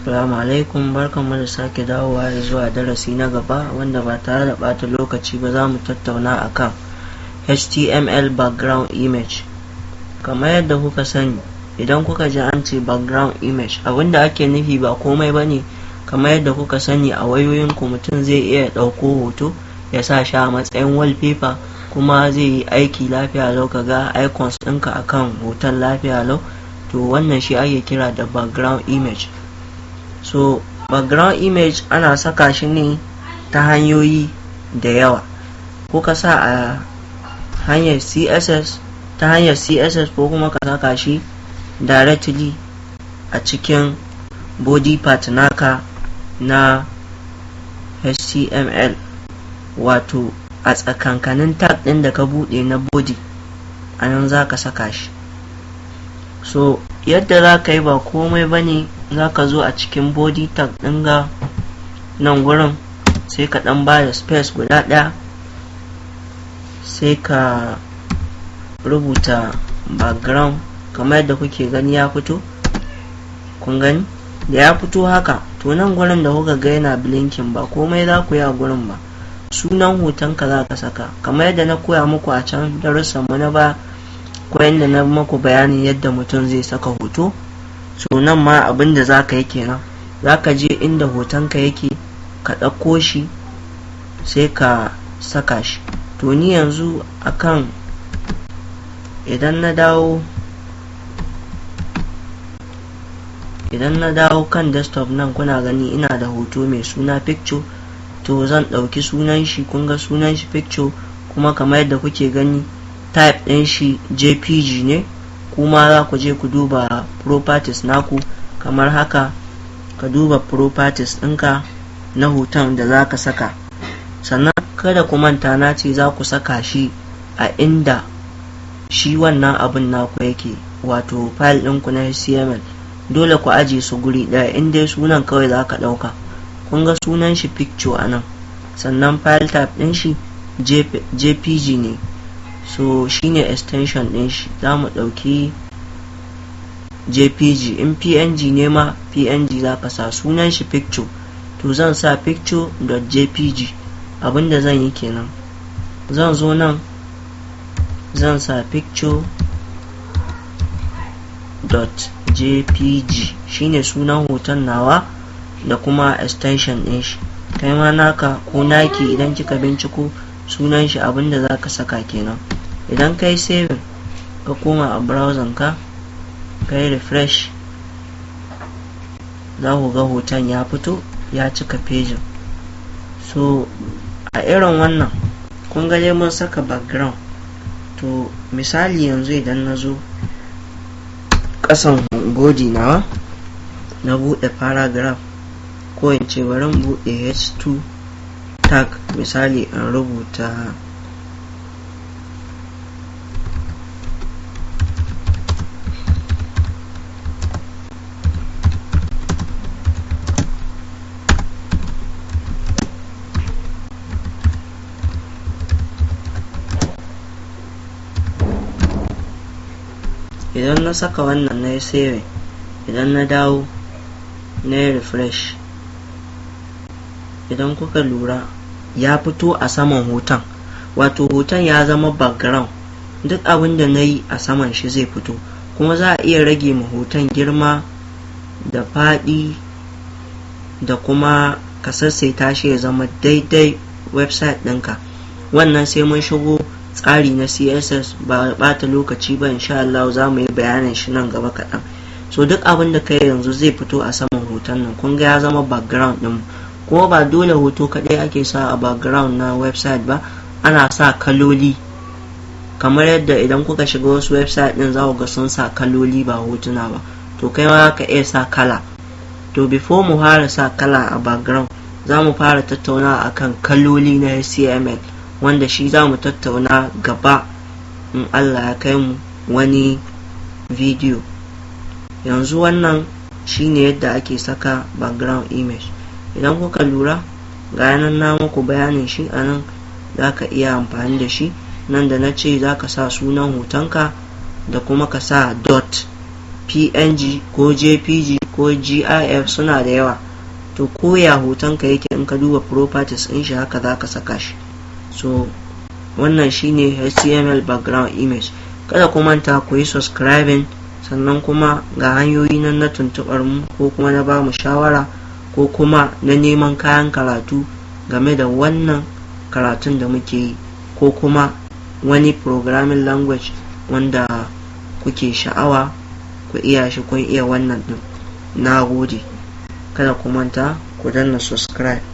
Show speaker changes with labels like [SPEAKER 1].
[SPEAKER 1] Assalamu alaikum, barkanmu da sake dawowa zuwa darasi na gaba wanda ba tare da ɓata lokaci ba za mu tattauna akan HTML background image. Kamar yadda kuka sani, idan kuka ji an ce background image, abinda ake nufi ba komai bane. Kamar yadda kuka sani a wayoyinku mutum zai iya ɗauko hoto ya sa shi a matsayin wallpaper, kuma zai yi aiki lafiya lau, ka ga icons ɗinka akan hoton lafiya lau. To wannan shi ake kira da background image. So background image ana saka shi ne ta hanyoyi da yawa. Kuka sa a hanyar CSS, ta hanyar CSS, ko kuma ka saka shi directly a cikin body part naka na HTML, wato a tsakankanin tag ɗin da ka buɗe na body, a nan za ka saka shi. So yadda za ka yi ba komai bane, za ka zo a cikin body tag ɗin ga nan gurin, sai ka ɗan ba da space guda ɗaya, sai ka rubuta background kamar yadda kuke gani ya fito. Kun gani da ya fito haka, to nan gurin da kuka ga yana blinking ba komai za ku yi a gurin ba, sunan hotonka za ka saka kamar yadda na koya muku a can darussan mu na ba, ko yadda na muku bayanin yadda mutum zai saka hoto. So nan ma abin da za ka yi kenan, za ka je inda hotonka yake, ka ɗauko shi sai ka saka shi. To ni yanzu akan, idan na dawo kan desktop nan, kuna gani ina da hoto mai suna picture. To zan ɗauki sunan shi, kun ga sunan shi picture, kuma kamar yadda kuke gani type ɗin shi JPG ne. Kuma za ku je ku duba properties naku kamar haka, ka duba properties ɗinka na hoton da za ka saka. Sannan kada ku manta, na ce za ku saka shi a inda shi wannan abin naku yake, wato file ɗinku na HTML. Dole ku aje su guri ɗaya, in dai sunan kawai za ka ɗauka. Kun ga sunan shi picture a nan, sannan file type ɗin shi JPG ne. So shine extension ɗin shi, za mu ɗauki JPG. In PNG ne ma PNG za ka sa, sunan shi picture. To zan sa picture.jpg. abinda zan yi kenan, zan zo nan, zan sa picture.jpg, shine sunan hoton nawa da kuma extension ɗin shi. Kai ma naka ko naki idan kika binciko sunan shi, abinda za ka saka kenan. Idan kai saving, ka koma a browser ka yi refresh, za ku ga hoton ya fito ya cika pejin. So a irin wannan, kun ga dai mun saka background. To misali yanzu idan na zo ƙasan body nawa, na buɗe paragraph, ko in ce bari in buɗe h2 tag, misali in rubuta idan na saka wannan, na yi saving, idan na dawo na yi refresh, idan kuka lura ya fito a saman hoton, wato hoton ya zama background. Duk abin da na yi a saman shi zai fito, kuma za a iya rage ma hoton girma da faɗi, da kuma ka sassaita shi ya zama daidai website ɗinka. Wannan sai mun shigo tsari na CSS, ba ɓata lokaci ba, insha Allah za mu yi bayanin shi nan gaba kaɗan. So duk abin da kai yanzu zai fito a saman hoton nan, kun ga ya zama background ɗin. Kuma ba dole hoto kaɗai ake sa a background na website ba, ana sa kaloli. Kamar yadda idan kuka shiga wasu website ɗin, za ku ga sun sa kaloli ba hotuna ba. To kai ma ka iya sa kala. To before mu fara sa kala a background, za mu fara tattauna akan kaloli na HTML, wanda shi za mu tattauna gaba in Allah ya kai mu wani video. Yanzu wannan shine yadda ake saka background image. Idan kuka lura, ga nan na muku bayanin shi a nan, za ka iya amfani da shi. Nan da na ce za ka sa sunan hotonka, da kuma ka sa .png ko jpg ko gif suna da yawa. To koya hotonka yake in ka duba properties in shi haka za ka saka shi. So wannan shine HTML background image. Kada ku manta ku yi subscribing, sannan kuma ga hanyoyi nan na tuntuɓar mu ko kuma na ba mu shawara ko kuma na neman kayan karatu game da wannan karatun da muke yi, ko kuma wani programming language wanda kuke sha'awa ku iya shi kun iya wannan din. Na gode. Kada ku manta ku danna subscribe.